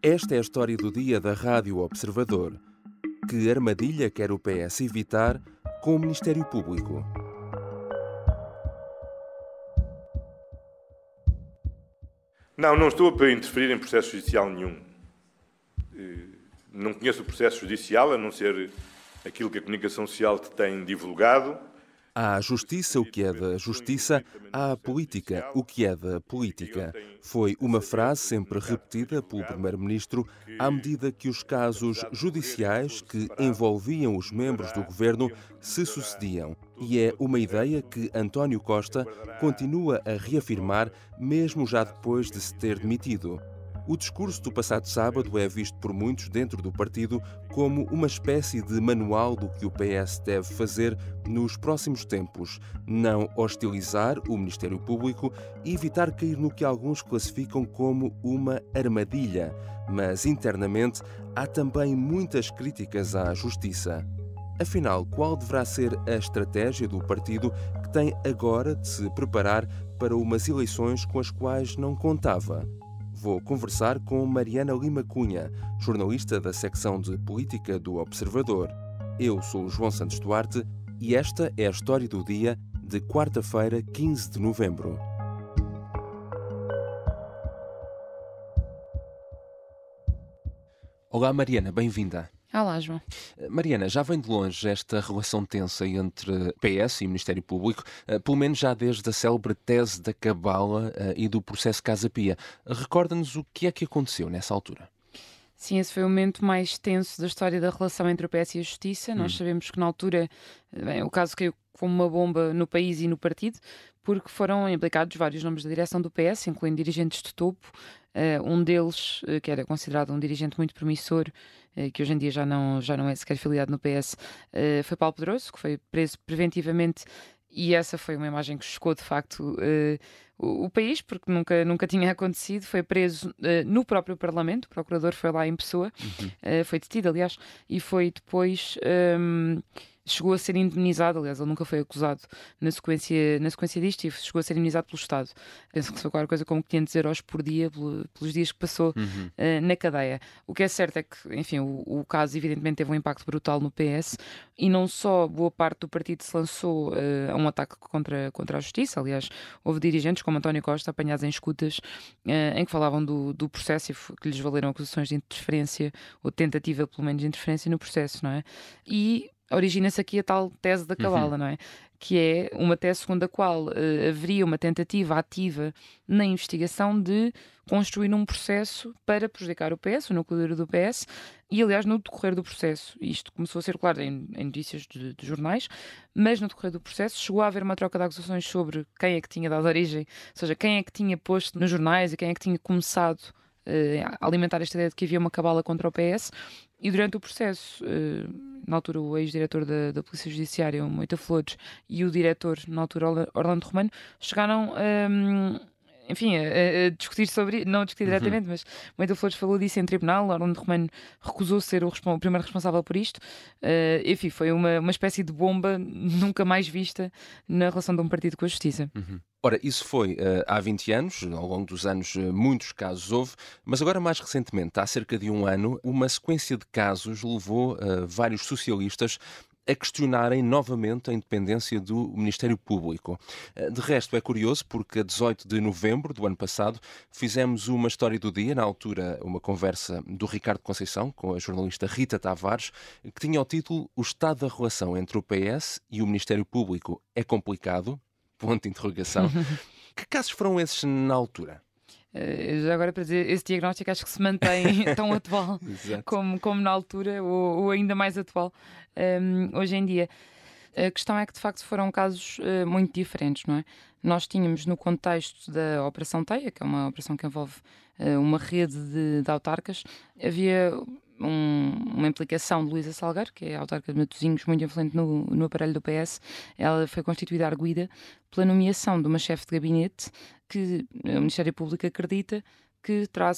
Esta é a história do dia da Rádio Observador. Que armadilha quer o PS evitar com o Ministério Público? Não estou para interferir em processo judicial nenhum. Não conheço o processo judicial, a não ser aquilo que a comunicação social te tem divulgado. Há a justiça, o que é da justiça, há a política, o que é da política. Foi uma frase sempre repetida pelo Primeiro-Ministro à medida que os casos judiciais que envolviam os membros do governo se sucediam. E é uma ideia que António Costa continua a reafirmar, mesmo já depois de se ter demitido. O discurso do passado sábado é visto por muitos dentro do partido como uma espécie de manual do que o PS deve fazer nos próximos tempos. Não hostilizar o Ministério Público e evitar cair no que alguns classificam como uma armadilha. Mas, internamente, há também muitas críticas à Justiça. Afinal, qual deverá ser a estratégia do partido que tem agora de se preparar para umas eleições com as quais não contava? Vou conversar com Mariana Lima Cunha, jornalista da secção de Política do Observador. Eu sou o João Santos Duarte e esta é a história do dia de quarta-feira, 15 de novembro. Olá Mariana, bem-vinda. Olá, João. Mariana, já vem de longe esta relação tensa entre PS e Ministério Público, pelo menos já desde a célebre tese da Cabala e do processo Casa Pia. Recorda-nos o que é que aconteceu nessa altura? Sim, esse foi o momento mais tenso da história da relação entre o PS e a Justiça. Nós sabemos que na altura o caso caiu como uma bomba no país e no partido, porque foram implicados vários nomes da direção do PS, incluindo dirigentes de topo. Um deles, que era considerado um dirigente muito promissor, que hoje em dia já não é sequer filiado no PS, foi Paulo Pedroso, que foi preso preventivamente. E essa foi uma imagem que chocou de facto o país, porque nunca tinha acontecido. Foi preso no próprio Parlamento, o procurador foi lá em pessoa, foi detido, aliás, e foi depois. Chegou a ser indemnizado, aliás, ele nunca foi acusado na sequência disto, e chegou a ser indemnizado pelo Estado. Penso que foi qualquer coisa como 500 euros por dia pelos dias que passou na cadeia. O que é certo é que, enfim, o caso evidentemente teve um impacto brutal no PS, e não só boa parte do partido se lançou a um ataque contra a Justiça. Aliás, houve dirigentes como António Costa apanhados em escutas em que falavam do processo e que lhes valeram acusações de interferência, ou tentativa pelo menos de interferência no processo, não é? E origina-se aqui a tal tese da Cabala, não é? Que é uma tese segundo a qual haveria uma tentativa ativa na investigação de construir um processo para prejudicar o PS, o núcleo duro do PS, e aliás no decorrer do processo, isto começou a circular em notícias de jornais, mas no decorrer do processo chegou a haver uma troca de acusações sobre quem é que tinha dado origem, ou seja, quem é que tinha posto nos jornais e quem é que tinha começado a alimentar esta ideia de que havia uma cabala contra o PS. E durante o processo, na altura o ex-diretor da Polícia Judiciária, o Moita Flores, e o diretor, na altura Orlando Romano, chegaram enfim, a discutir sobre, não a discutir diretamente, mas Moita Flores falou disso em tribunal. Orlando Romano recusou ser o primeiro responsável por isto. Enfim, foi uma espécie de bomba nunca mais vista na relação de um partido com a Justiça. Ora, isso foi há 20 anos, ao longo dos anos muitos casos houve, mas agora mais recentemente, há cerca de um ano, uma sequência de casos levou vários socialistas a questionarem novamente a independência do Ministério Público. De resto, é curioso porque a 18 de novembro do ano passado fizemos uma história do dia, na altura uma conversa do Ricardo Conceição com a jornalista Rita Tavares, que tinha o título "O estado da relação entre o PS e o Ministério Público é complicado?" Ponto de interrogação. Que casos foram esses na altura? Já agora para dizer, esse diagnóstico acho que se mantém tão atual como na altura, ou ainda mais atual hoje em dia. A questão é que de facto foram casos muito diferentes, não é? Nós tínhamos no contexto da Operação Teia, que é uma operação que envolve uma rede de autarcas, havia uma implicação de Luísa Salgueiro, que é a autarca de Matosinhos, muito influente no aparelho do PS. Ela foi constituída arguida pela nomeação de uma chefe de gabinete que o Ministério Público acredita que terá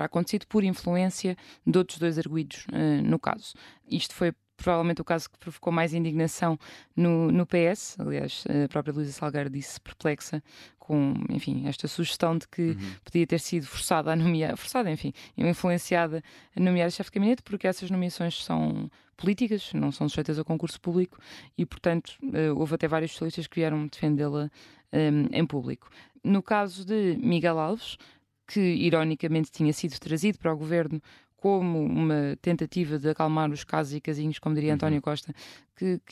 acontecido por influência de outros dois arguidos no caso. Isto foi provavelmente o caso que provocou mais indignação no PS. Aliás, a própria Luísa Salgueiro disse perplexa com, enfim, esta sugestão de que podia ter sido forçada a nomear, forçada, enfim, influenciada a nomear chefe de gabinete, porque essas nomeações são políticas, não são sujeitas ao concurso público e, portanto, houve até vários socialistas que vieram defendê-la em público. No caso de Miguel Alves, que ironicamente tinha sido trazido para o governo como uma tentativa de acalmar os casos e casinhos, como diria António Costa,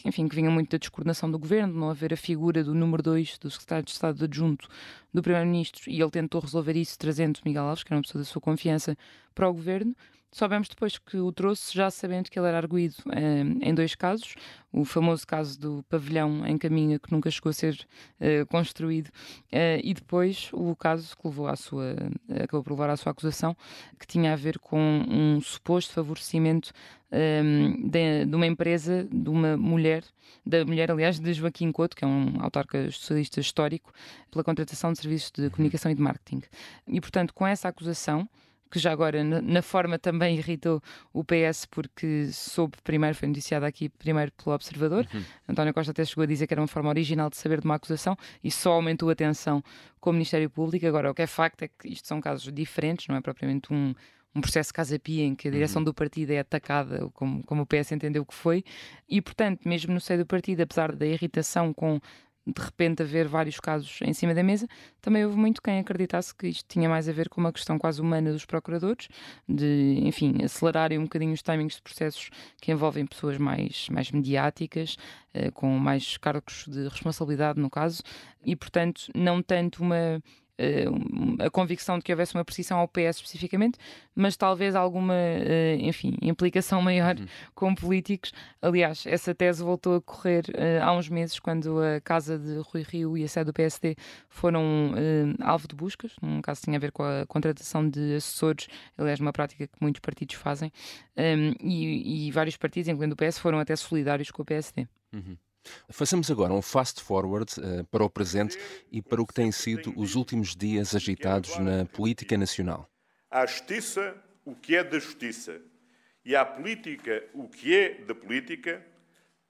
enfim, que vinha muito da descoordenação do governo, não haver a figura do número 2 do secretário de Estado adjunto do primeiro-ministro, e ele tentou resolver isso trazendo Miguel Alves, que era uma pessoa da sua confiança, para o governo. Soubemos depois que o trouxe já sabendo que ele era arguido em 2 casos, o famoso caso do pavilhão em Caminha, que nunca chegou a ser construído, e depois o caso que levou acabou por levar à sua acusação, que tinha a ver com um suposto favorecimento de uma empresa, de uma mulher, aliás, de Joaquim Couto, que é um autarca socialista histórico, pela contratação de serviços de comunicação e de marketing. E, portanto, com essa acusação, que já agora na forma também irritou o PS, porque foi noticiada aqui primeiro pelo Observador. António Costa até chegou a dizer que era uma forma original de saber de uma acusação e só aumentou a tensão com o Ministério Público. Agora, o que é facto é que isto são casos diferentes, não é propriamente um processo Casa-Pia em que a direção do partido é atacada, como o PS entendeu que foi, e, portanto, mesmo no seio do partido, apesar da irritação com de repente haver vários casos em cima da mesa, também houve muito quem acreditasse que isto tinha mais a ver com uma questão quase humana dos procuradores, de, enfim, acelerarem um bocadinho os timings de processos que envolvem pessoas mais mediáticas, com mais cargos de responsabilidade no caso, e, portanto, não tanto a convicção de que houvesse uma perseguição ao PS especificamente, mas talvez alguma, enfim, implicação maior com políticos. Aliás, essa tese voltou a correr há uns meses, quando a casa de Rui Rio e a sede do PSD foram alvo de buscas, num caso que tinha a ver com a contratação de assessores, aliás, uma prática que muitos partidos fazem, e vários partidos, incluindo o PS, foram até solidários com o PSD. Façamos agora um fast forward para o presente e para o que têm sido os últimos dias agitados na política nacional. À justiça, o que é da justiça, e à política, o que é da política,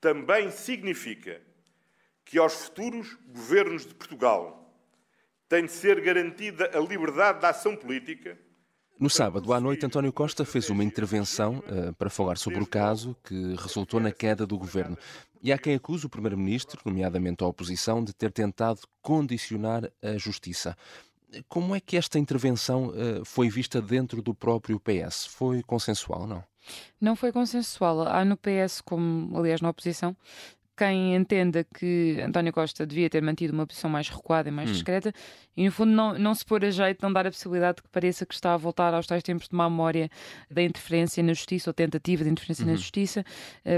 também significa que aos futuros governos de Portugal tem de ser garantida a liberdade de ação política. No sábado à noite, António Costa fez uma intervenção para falar sobre o caso que resultou na queda do governo. E há quem acuse o primeiro-ministro, nomeadamente a oposição, de ter tentado condicionar a justiça. Como é que esta intervenção foi vista dentro do próprio PS? Foi consensual, não? Não foi consensual. Há no PS, como aliás na oposição, quem entenda que António Costa devia ter mantido uma posição mais recuada e mais discreta e, no fundo, não se pôr a jeito, não dar a possibilidade de que pareça que está a voltar aos tais tempos de má memória da interferência na justiça ou tentativa de interferência na justiça,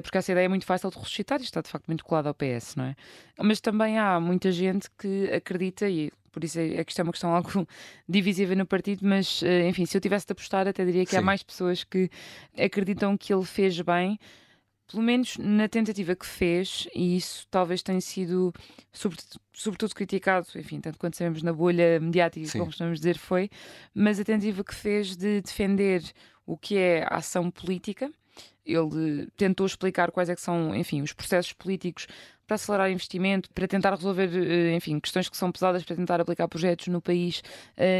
porque essa ideia é muito fácil de ressuscitar e está, de facto, muito colada ao PS, não é? Mas também há muita gente que acredita, e por isso é que isto é uma questão algo divisível no partido, mas, enfim, se eu tivesse de apostar, até diria que há mais pessoas que acreditam que ele fez bem, pelo menos na tentativa que fez, e isso talvez tenha sido sobretudo criticado, enfim, tanto quanto sabemos na bolha mediática, como costumamos dizer, foi, mas a tentativa que fez de defender o que é a ação política. Ele tentou explicar quais é que são, enfim, os processos políticos para acelerar investimento, para tentar resolver, enfim, questões que são pesadas, para tentar aplicar projetos no país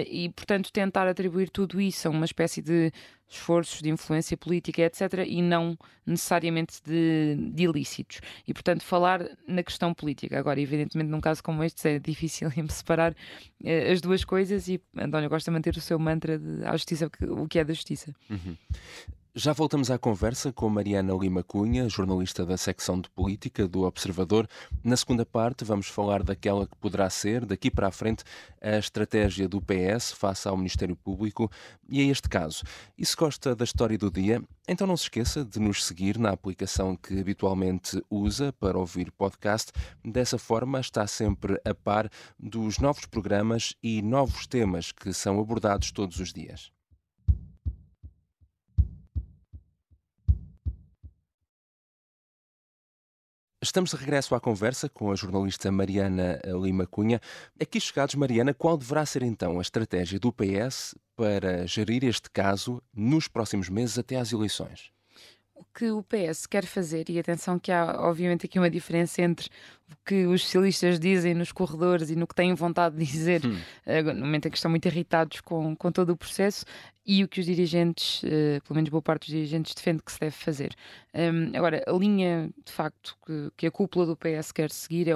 e, portanto, tentar atribuir tudo isso a uma espécie de esforços de influência política, etc., e não necessariamente de ilícitos. E, portanto, falar na questão política. Agora, evidentemente, num caso como este, é difícil separar as duas coisas e António Costa manter o seu mantra de à justiça, o que é da justiça. Já voltamos à conversa com Mariana Lima Cunha, jornalista da secção de política do Observador. Na segunda parte vamos falar daquela que poderá ser, daqui para a frente, a estratégia do PS face ao Ministério Público e a este caso. E se gosta da história do dia, então não se esqueça de nos seguir na aplicação que habitualmente usa para ouvir podcast. Dessa forma está sempre a par dos novos programas e novos temas que são abordados todos os dias. Estamos de regresso à conversa com a jornalista Mariana Lima Cunha. Aqui chegados, Mariana, qual deverá ser então a estratégia do PS para gerir este caso nos próximos meses até às eleições? O que o PS quer fazer, e atenção que há obviamente aqui uma diferença entre o que os socialistas dizem nos corredores e no que têm vontade de dizer no momento em que estão muito irritados com todo o processo, e o que os dirigentes, pelo menos boa parte dos dirigentes, defende que se deve fazer. Agora, a linha, de facto, que a cúpula do PS quer seguir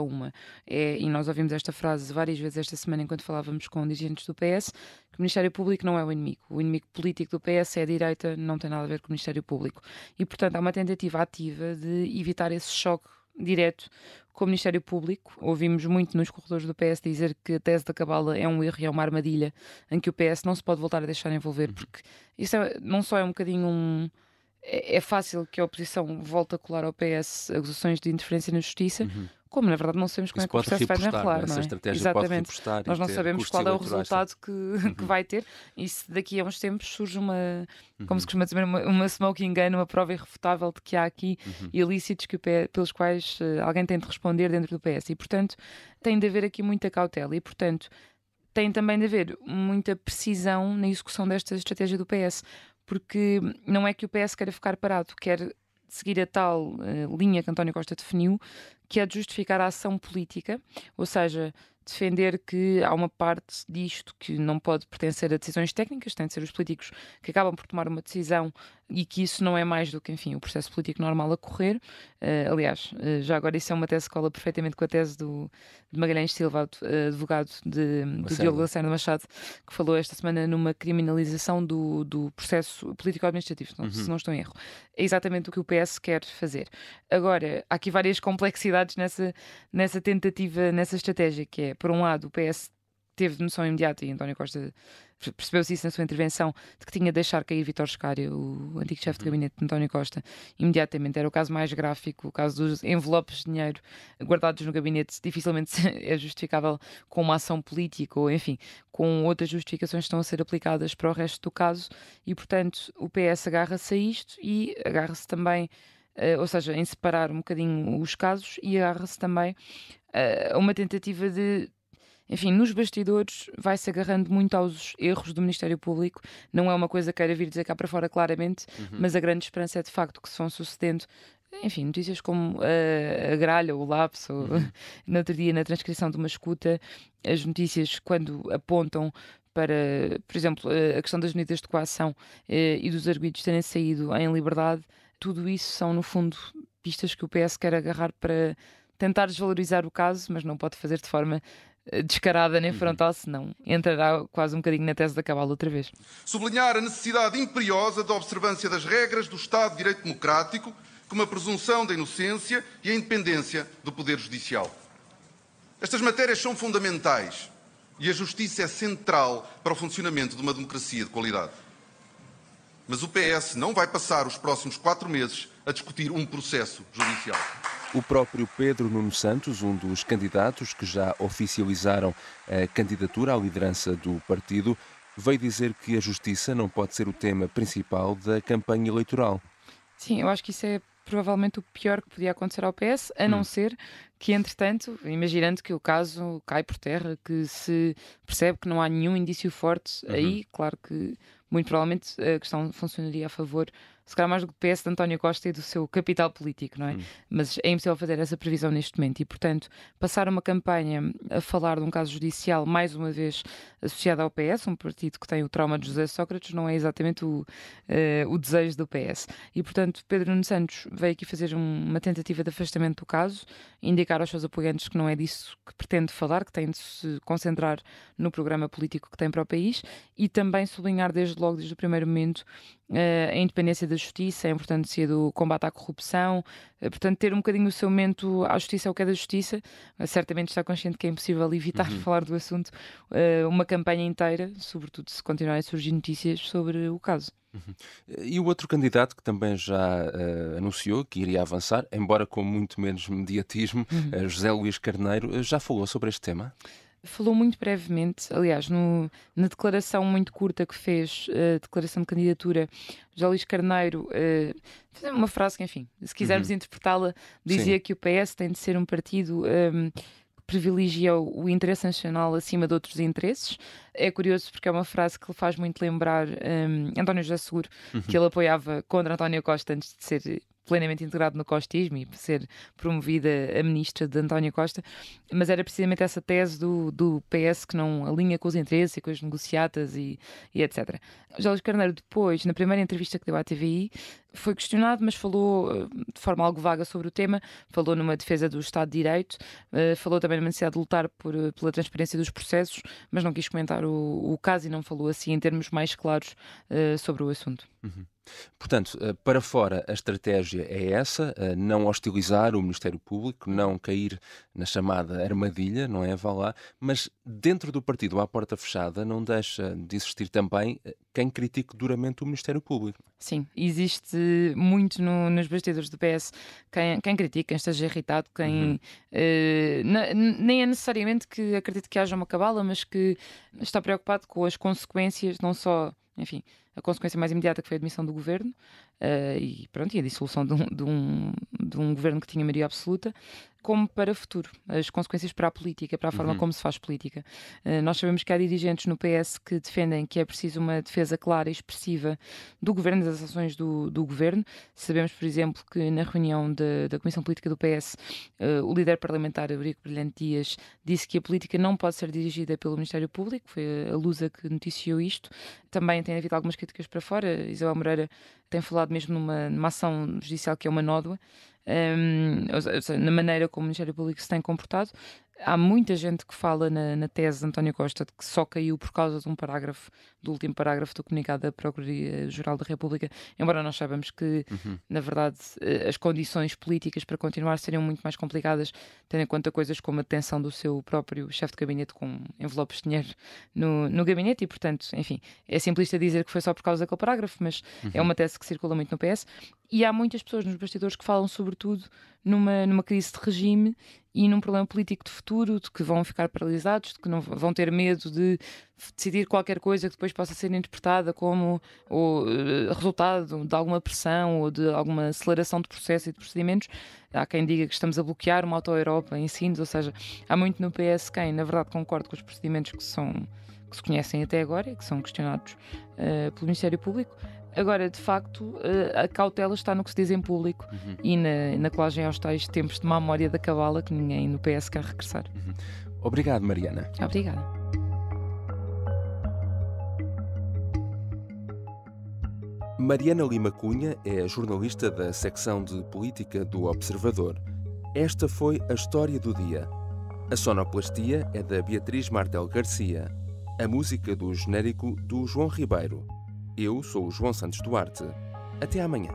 e nós ouvimos esta frase várias vezes esta semana enquanto falávamos com dirigentes do PS, que o Ministério Público não é o inimigo político do PS é a direita, não tem nada a ver com o Ministério Público. E, portanto, há uma tentativa ativa de evitar esse choque direto com o Ministério Público. Ouvimos muito nos corredores do PS dizer que a tese da cabala é um erro e é uma armadilha em que o PS não se pode voltar a deixar envolver, porque isso não só é um bocadinho é fácil que a oposição volte a colar ao PS acusações de interferência na justiça, como na verdade não sabemos como é que o processo vai desenrolar. Essa estratégia Exatamente. pode repostar. Nós não sabemos qual é o resultado que vai ter, e se daqui a uns tempos surge como se costuma dizer, uma smoking gun, uma prova irrefutável de que há aqui ilícitos pelos quais alguém tem de responder dentro do PS. E, portanto, tem de haver aqui muita cautela e, portanto, tem também de haver muita precisão na execução desta estratégia do PS, porque não é que o PS queira ficar parado, quer seguir a tal linha que António Costa definiu, que é de justificar a ação política, ou seja, defender que há uma parte disto que não pode pertencer a decisões técnicas, tem de ser os políticos que acabam por tomar uma decisão e que isso não é mais do que, enfim, o processo político normal a correr. Aliás, já agora isso é uma tese que cola perfeitamente com a tese de Magalhães Silva, advogado do Diogo Lacerda Machado, que falou esta semana numa criminalização do processo político-administrativo, se não estou em erro. É exatamente o que o PS quer fazer. Agora, há aqui várias complexidades nessa tentativa, nessa estratégia, que é, por um lado, o PS teve noção imediata, e António Costa percebeu-se isso na sua intervenção, de que tinha de deixar cair Vítor Scária, o antigo chefe de gabinete de António Costa, imediatamente. Era o caso mais gráfico, o caso dos envelopes de dinheiro guardados no gabinete, dificilmente é justificável com uma ação política ou, enfim, com outras justificações que estão a ser aplicadas para o resto do caso, e, portanto, o PS agarra-se a isto e agarra-se também, ou seja, em separar um bocadinho os casos, e agarra-se também a uma tentativa de, enfim, nos bastidores vai-se agarrando muito aos erros do Ministério Público. Não é uma coisa que queira vir dizer cá para fora claramente, mas a grande esperança é de facto que se vão sucedendo, enfim, notícias como a gralha, o lapso, ou, no outro dia na transcrição de uma escuta, as notícias quando apontam para, por exemplo, a questão das medidas de coação e dos arguidos terem saído em liberdade. Tudo isso são, no fundo, pistas que o PS quer agarrar para tentar desvalorizar o caso, mas não pode fazer de forma descarada nem frontal, senão entrará quase um bocadinho na tese da cabala outra vez. Sublinhar a necessidade imperiosa da observância das regras do Estado de Direito Democrático, como a presunção da inocência e a independência do Poder Judicial. Estas matérias são fundamentais e a justiça é central para o funcionamento de uma democracia de qualidade. Mas o PS não vai passar os próximos 4 meses a discutir um processo judicial. O próprio Pedro Nuno Santos, um dos candidatos que já oficializaram a candidatura à liderança do partido, veio dizer que a justiça não pode ser o tema principal da campanha eleitoral. Sim, eu acho que isso é provavelmente o pior que podia acontecer ao PS, a não ser que, entretanto, imaginando que o caso cai por terra, que se percebe que não há nenhum indício forte, aí, claro que muito provavelmente a questão funcionaria a favor, se calhar mais do que o PS de António Costa e do seu capital político, não é? Mas é impossível fazer essa previsão neste momento e, portanto, passar uma campanha a falar de um caso judicial, mais uma vez associado ao PS, um partido que tem o trauma de José Sócrates, não é exatamente o desejo do PS. E, portanto, Pedro Nuno Santos veio aqui fazer uma tentativa de afastamento do caso, indicar aos seus apoiantes que não é disso que pretende falar, que tem de se concentrar no programa político que tem para o país, e também sublinhar desde o primeiro momento, a independência da justiça, a importância do combate à corrupção, portanto ter um bocadinho o seu momento à justiça, é o que é da justiça. Certamente está consciente que é impossível evitar falar do assunto uma campanha inteira, sobretudo se continuarem a surgir notícias sobre o caso. E o outro candidato que também já anunciou que iria avançar, embora com muito menos mediatismo, José Luís Carneiro, já falou sobre este tema? Falou muito brevemente, aliás, na declaração muito curta que fez, a declaração de candidatura, José Luís Carneiro fez uma frase que, enfim, se quisermos interpretá-la, dizia que o PS tem de ser um partido que privilegia o interesse nacional acima de outros interesses. É curioso porque é uma frase que lhe faz muito lembrar António José Seguro, que ele apoiava contra António Costa antes de ser plenamente integrado no costismo e ser promovida a ministra de António Costa, mas era precisamente essa tese do PS que não alinha com os interesses e com as negociatas e etc. José Luís Carneiro depois, na primeira entrevista que deu à TVI, foi questionado, mas falou de forma algo vaga sobre o tema, falou numa defesa do Estado de Direito, falou também na necessidade de lutar pela transparência dos processos, mas não quis comentar o caso e não falou assim em termos mais claros sobre o assunto. Portanto, para fora a estratégia é essa, não hostilizar o Ministério Público, não cair na chamada armadilha, não é? Vá lá, mas dentro do partido, à porta fechada, não deixa de existir também quem critique duramente o Ministério Público. Sim, existe muito nos bastidores do PS quem critica, quem esteja irritado, quem nem é necessariamente que acredite que haja uma cabala, mas que está preocupado com as consequências, não só, enfim, a consequência mais imediata que foi a admissão do governo e a dissolução de um governo que tinha maioria absoluta, como para o futuro, as consequências para a política, para a forma como se faz política. Nós sabemos que há dirigentes no PS que defendem que é preciso uma defesa clara e expressiva do governo, das ações do governo. Sabemos, por exemplo, que na reunião da Comissão Política do PS, o líder parlamentar Eurico Brilhante Dias disse que a política não pode ser dirigida pelo Ministério Público, foi a Lusa que noticiou isto. Também tem havido algumas críticas para fora. Isabel Moreira tem falado mesmo numa ação judicial que é uma nódoa, ou seja, na maneira como o Ministério Público se tem comportado. Há muita gente que fala na tese de António Costa de que só caiu por causa de um parágrafo, do último parágrafo do comunicado da Procuradoria-Geral da República, embora nós saibamos que, na verdade, as condições políticas para continuar seriam muito mais complicadas, tendo em conta coisas como a detenção do seu próprio chefe de gabinete com envelopes de dinheiro no gabinete e, portanto, enfim, é simplista dizer que foi só por causa daquele parágrafo, mas é uma tese que circula muito no PS e há muitas pessoas nos bastidores que falam sobretudo numa crise de regime e num problema político de futuro, de que vão ficar paralisados, de que não vão ter medo de decidir qualquer coisa que depois possa ser interpretada como resultado de alguma pressão ou de alguma aceleração de processos e de procedimentos. Há quem diga que estamos a bloquear uma auto-Europa em ensinos, ou seja, há muito no PS quem, na verdade, concorda com os procedimentos que se conhecem até agora e que são questionados pelo Ministério Público. Agora, de facto, a cautela está no que se diz em público e na colagem aos tais tempos de má memória da cabala que ninguém no PS quer regressar. Obrigado, Mariana. Obrigada. Mariana Lima Cunha é jornalista da secção de política do Observador. Esta foi a história do dia. A sonoplastia é da Beatriz Martel Garcia. A música do genérico do João Ribeiro. Eu sou o João Santos Duarte. Até amanhã.